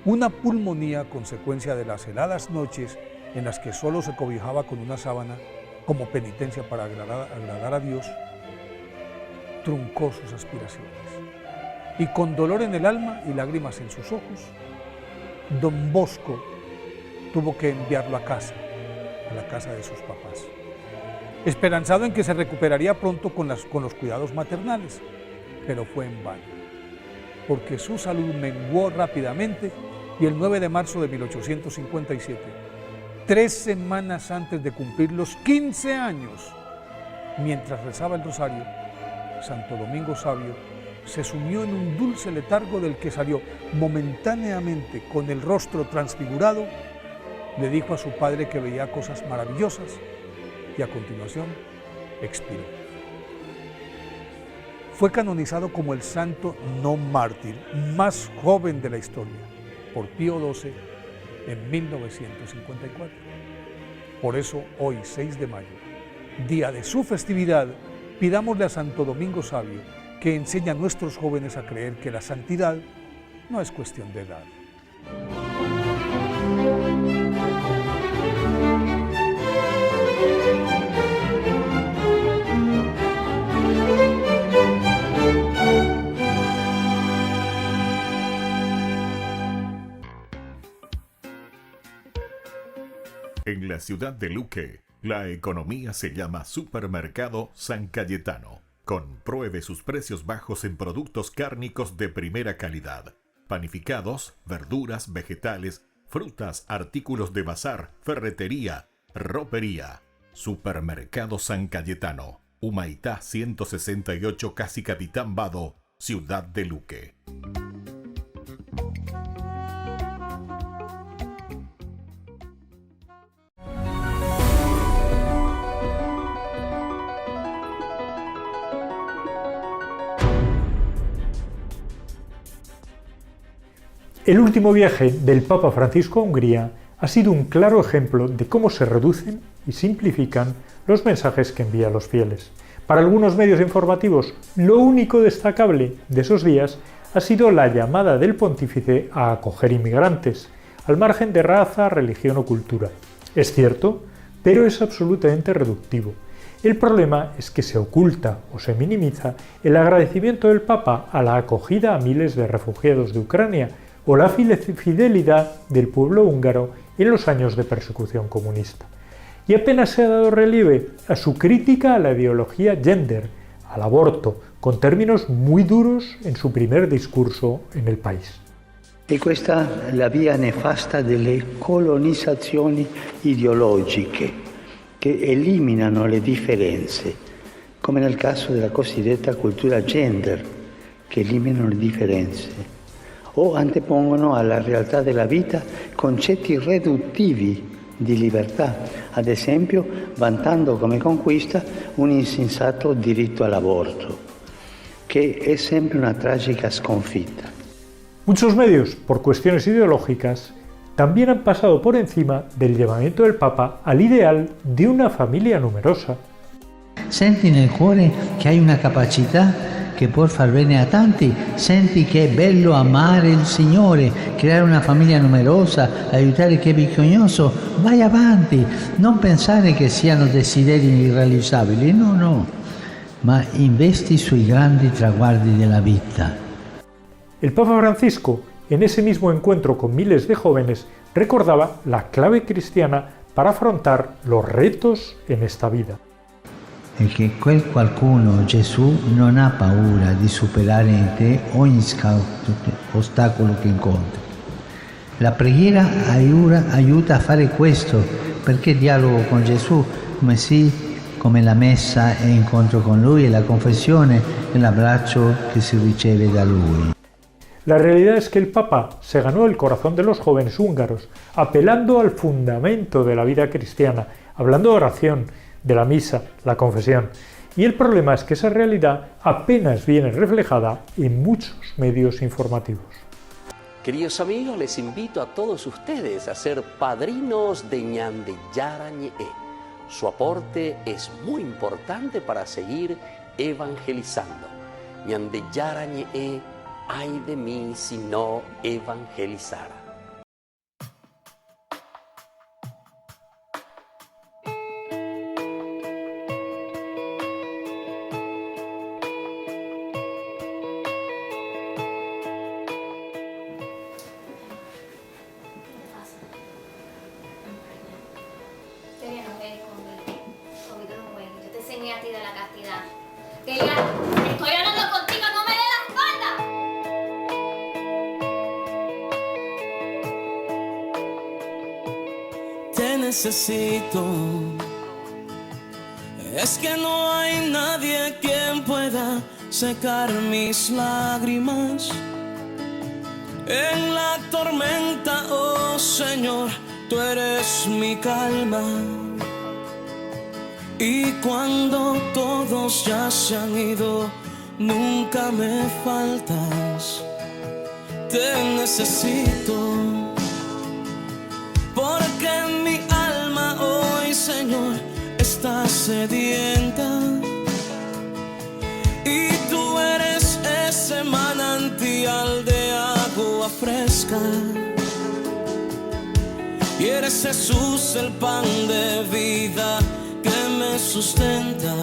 una pulmonía, consecuencia de las heladas noches en las que solo se cobijaba con una sábana como penitencia para agradar a Dios, truncó sus aspiraciones. Y con dolor en el alma y lágrimas en sus ojos, don Bosco tuvo que enviarlo a la casa de sus papás, esperanzado en que se recuperaría pronto con los cuidados maternales, pero fue en vano, porque su salud menguó rápidamente y el 9 de marzo de 1857, 3 semanas antes de cumplir los 15 años, mientras rezaba el rosario, Santo Domingo Sabio se sumió en un dulce letargo del que salió momentáneamente con el rostro transfigurado. Le dijo a su padre que veía cosas maravillosas y a continuación expiró. fue canonizado como el santo no mártir más joven de la historia por Pío XII en 1954. Por eso hoy, 6 de mayo, día de su festividad, pidámosle a Santo Domingo Sabio que enseñe a nuestros jóvenes a creer que la santidad no es cuestión de edad. En la ciudad de Luque, la economía se llama Supermercado San Cayetano. Compruebe sus precios bajos en productos cárnicos de primera calidad. Panificados, verduras, vegetales, frutas, artículos de bazar, ferretería, ropería. Supermercado San Cayetano, Humaitá 168, Casi Capitán Vado, ciudad de Luque. El último viaje del Papa Francisco a Hungría ha sido un claro ejemplo de cómo se reducen y simplifican los mensajes que envía a los fieles. Para algunos medios informativos, lo único destacable de esos días ha sido la llamada del pontífice a acoger inmigrantes, al margen de raza, religión o cultura. Es cierto, pero es absolutamente reductivo. El problema es que se oculta o se minimiza el agradecimiento del Papa a la acogida a miles de refugiados de Ucrania o la fidelidad del pueblo húngaro en los años de persecución comunista. Y apenas se ha dado relieve a su crítica a la ideología gender, al aborto, con términos muy duros en su primer discurso en el país. E questa è la via nefasta delle colonizzazioni ideologiche che eliminano le differenze, come nel caso della cosiddetta cultura gender, che eliminano le differenze, o antepongono alla realtà della vita concetti riduttivi di libertà, ad esempio vantando come conquista un insensato diritto all'aborto, che è sempre una tragica sconfitta. Muchos medios, por cuestiones ideológicas, también han pasado por encima del llamamiento del Papa al ideal de una familia numerosa. Senti nel cuore che hai una capacità che può far bene a tanti, senti che è bello amare il Signore, creare una famiglia numerosa, aiutare chi è bisognoso, vai avanti, non pensare che siano desideri irrealizzabili, no, ma investi sui grandi traguardi della vita. El Papa Francisco, en ese mismo encuentro con miles de jóvenes, recordaba la clave cristiana para afrontar los retos en esta vida. E che quel qualcuno, Gesù, non ha paura di superare in te ogni ostacolo che incontri. La preghiera aiuta a fare questo, perché dialogo con Gesù, come la messa è incontro con Lui e la confessione è l'abbraccio che si riceve da Lui. La realidad es que el Papa se ganó el corazón de los jóvenes húngaros, apelando al fundamento de la vida cristiana, hablando de oración, de la misa, la confesión. Y el problema es que esa realidad apenas viene reflejada en muchos medios informativos. Queridos amigos, les invito a todos ustedes a ser padrinos de Ñande Yara Ñe. Su aporte es muy importante para seguir evangelizando. Ñande Yara Ñe, ay de mí si no evangelizara. Necesito, es que no hay nadie quien pueda secar mis lágrimas en la tormenta, oh Señor, tú eres mi calma. Y cuando todos ya se han ido, nunca me faltas. Te necesito, porque mi alma hoy, Señor, está sedienta. Y tú eres ese manantial de agua fresca. Y eres Jesús el pan de vida que me sustenta.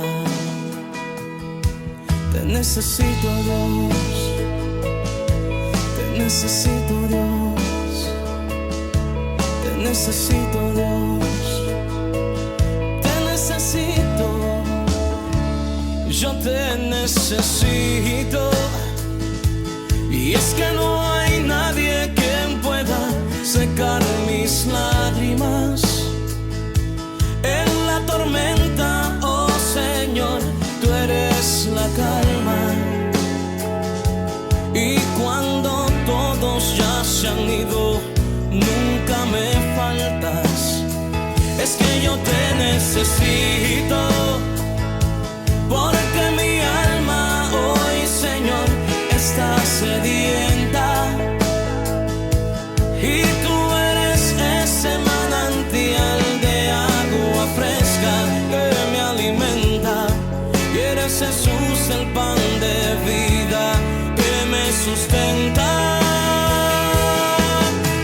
Te necesito, Dios. Te necesito, Dios. Te necesito, Dios. Te necesito. Yo te necesito. Y es que no hay nadie quien pueda secar mis lágrimas en la tormenta, oh Señor, tú eres la calma. Y cuando todos ya se han ido, nunca me faltas. Es que yo te necesito, porque mi alma hoy, Señor, está sedienta. Y tú eres ese manantial de agua fresca que me alimenta. Y eres Jesús el pan de vida que me sustenta.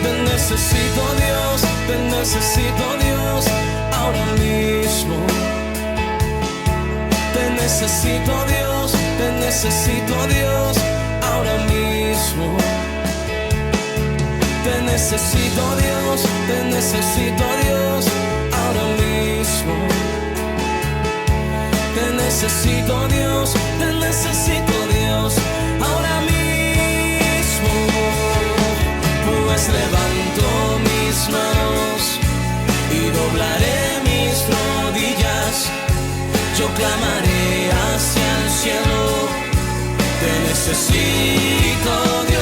Te necesito, Dios, te necesito, Dios, ahora mismo. Te necesito, Dios, te necesito, Dios, ahora mismo. Te necesito, Dios, te necesito, Dios, ahora mismo. Te necesito, Dios, te necesito, Dios, ahora mismo. Pues levanto mis manos y doblaré mis rodillas. Yo clamaré hacia el cielo. Te necesito, Dios.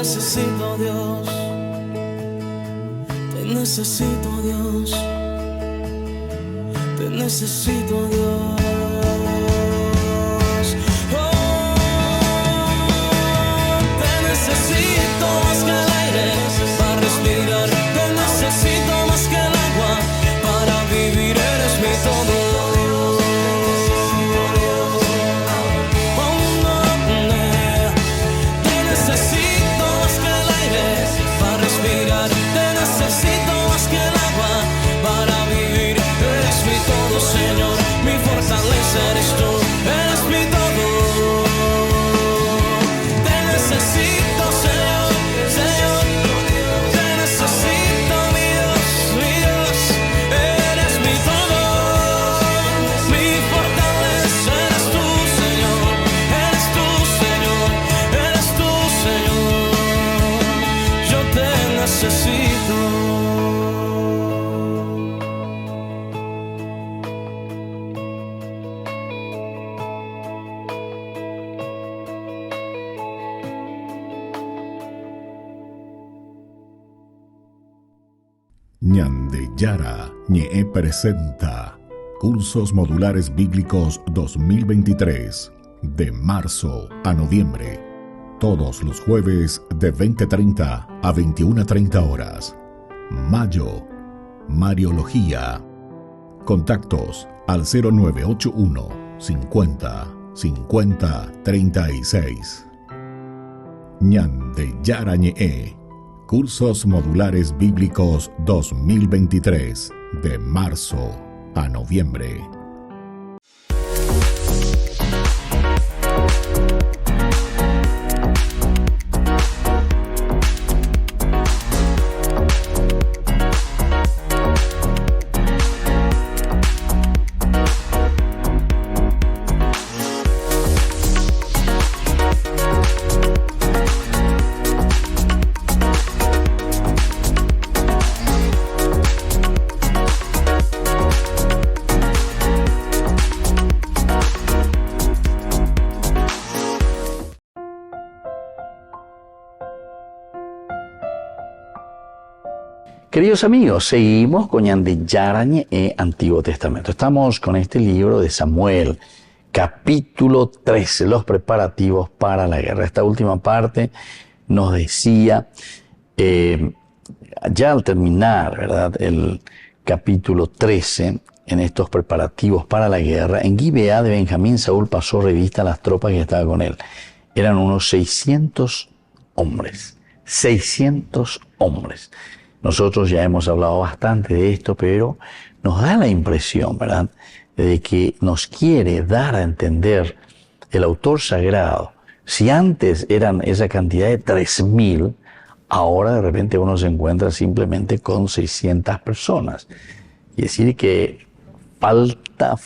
Necesito, Dios, te necesito, Dios, te necesito, Dios. Oh, te necesito más que el aire para respirar, te necesito más que el agua para vivir, eres mi todo. Señor, mi fortaleza eres tú, eres mi todo. Te necesito, Señor, Señor, te necesito, mi Dios, eres mi todo. Mi fortaleza eres tú, Señor, eres tú, Señor, eres tú, Señor. Yo te necesito. Ñande Yara Ñe presenta Cursos Modulares Bíblicos 2023 de marzo a noviembre. Todos los jueves de 20:30 a 21:30 horas. Mayo, Mariología. Contactos al 0981 50 50 36. Ñande Yara Ñe. Cursos Modulares Bíblicos 2023 de marzo a noviembre. Queridos amigos, seguimos con Ñandeyara Ñe'e, Antiguo Testamento. Estamos con este libro de Samuel, capítulo 13, los preparativos para la guerra. Esta última parte nos decía, ya al terminar, ¿verdad?, el capítulo 13, en estos preparativos para la guerra, en Gibeá de Benjamín, Saúl pasó revista a las tropas que estaban con él. Eran unos 600 hombres. 600 hombres. Nosotros ya hemos hablado bastante de esto, pero nos da la impresión, ¿verdad?, de que nos quiere dar a entender el autor sagrado. Si antes eran esa cantidad de 3.000, ahora de repente uno se encuentra simplemente con 600 personas. Y decir que falta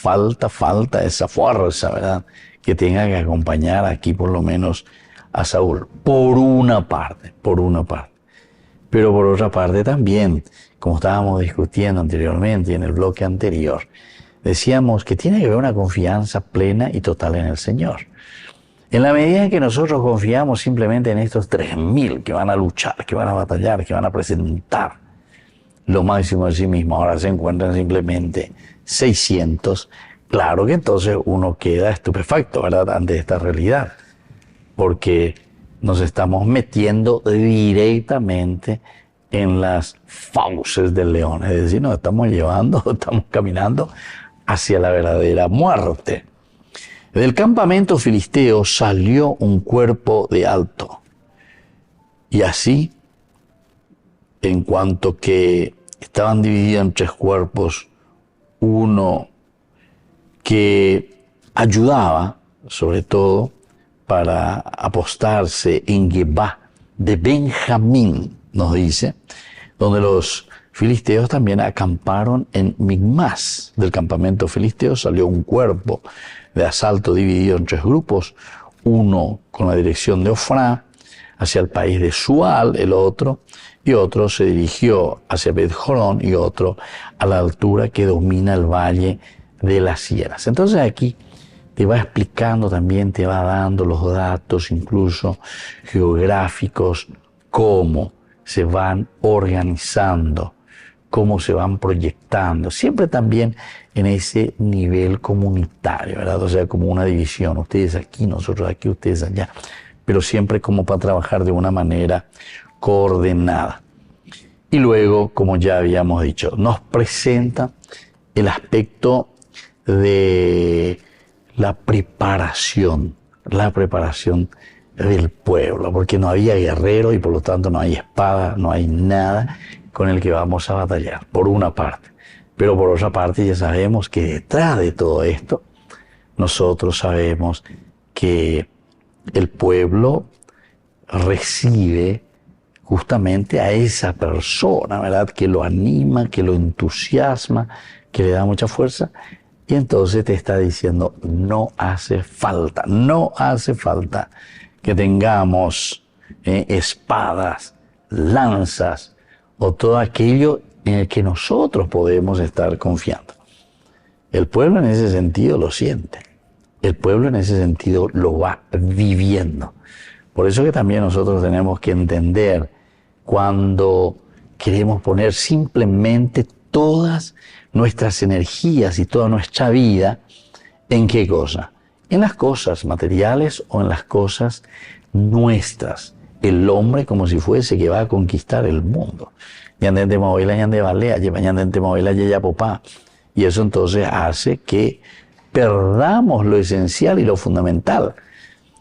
esa fuerza, ¿verdad?, que tenga que acompañar aquí por lo menos a Saúl, por una parte. Pero por otra parte también, como estábamos discutiendo anteriormente en el bloque anterior, decíamos que tiene que haber una confianza plena y total en el Señor. En la medida en que nosotros confiamos simplemente en estos 3.000 que van a luchar, que van a batallar, que van a presentar lo máximo de sí mismo, ahora se encuentran simplemente 600, claro que entonces uno queda estupefacto, ¿verdad?, ante esta realidad, porque nos estamos metiendo directamente en las fauces del león, es decir, nos estamos caminando hacia la verdadera muerte. Del campamento filisteo salió un cuerpo de alto, y así, en cuanto que estaban divididos en 3 cuerpos, uno que ayudaba, sobre todo, para apostarse en Gebá de Benjamín, nos dice, donde los filisteos también acamparon en Migmas. Del campamento filisteo salió un cuerpo de asalto dividido en 3 grupos, uno con la dirección de Ofrá, hacia el país de Sual, el otro, y otro se dirigió hacia Bet-Jorón, y otro a la altura que domina el valle de las Sierras. Entonces aquí te va explicando también, te va dando los datos incluso geográficos, cómo se van organizando, cómo se van proyectando, siempre también en ese nivel comunitario, ¿verdad? O sea, como una división, ustedes aquí, nosotros aquí, ustedes allá, pero siempre como para trabajar de una manera coordenada. Y luego, como ya habíamos dicho, nos presenta el aspecto de la preparación del pueblo, porque no había guerrero y por lo tanto no hay espada, no hay nada con el que vamos a batallar, por una parte. Pero por otra parte ya sabemos que detrás de todo esto, nosotros sabemos que el pueblo recibe justamente a esa persona, ¿verdad?, que lo anima, que lo entusiasma, que le da mucha fuerza. Y entonces te está diciendo, no hace falta que tengamos espadas, lanzas o todo aquello en el que nosotros podemos estar confiando. El pueblo en ese sentido lo siente. El pueblo en ese sentido lo va viviendo. Por eso que también nosotros tenemos que entender cuando queremos poner simplemente todas nuestras energías y toda nuestra vida, ¿en qué cosa? En las cosas materiales o en las cosas nuestras. El hombre como si fuese que va a conquistar el mundo. Y eso entonces hace que perdamos lo esencial y lo fundamental.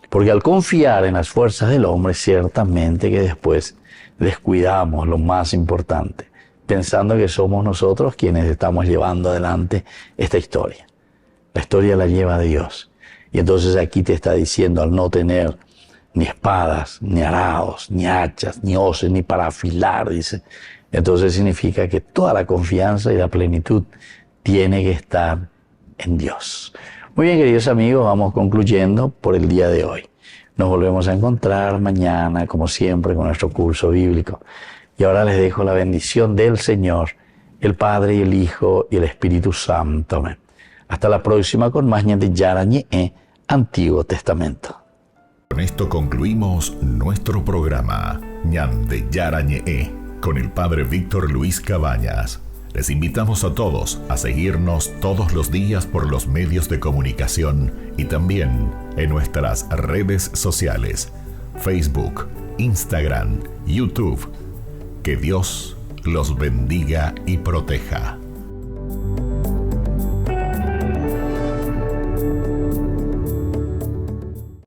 Porque al confiar en las fuerzas del hombre, ciertamente que después descuidamos lo más importante, pensando que somos nosotros quienes estamos llevando adelante esta historia. La historia la lleva Dios. Y entonces aquí te está diciendo, al no tener ni espadas, ni arados, ni hachas, ni hoces, ni para afilar, dice, entonces significa que toda la confianza y la plenitud tiene que estar en Dios. Muy bien, queridos amigos, vamos concluyendo por el día de hoy. Nos volvemos a encontrar mañana, como siempre, con nuestro curso bíblico. Y ahora les dejo la bendición del Señor, el Padre y el Hijo y el Espíritu Santo. Amén. Hasta la próxima con más Ñandeyara Ñe'e, Antiguo Testamento. Con esto concluimos nuestro programa Ñandeyara Ñe'e, con el Padre Víctor Luis Cabañas. Les invitamos a todos a seguirnos todos los días por los medios de comunicación y también en nuestras redes sociales, Facebook, Instagram, YouTube. Que Dios los bendiga y proteja.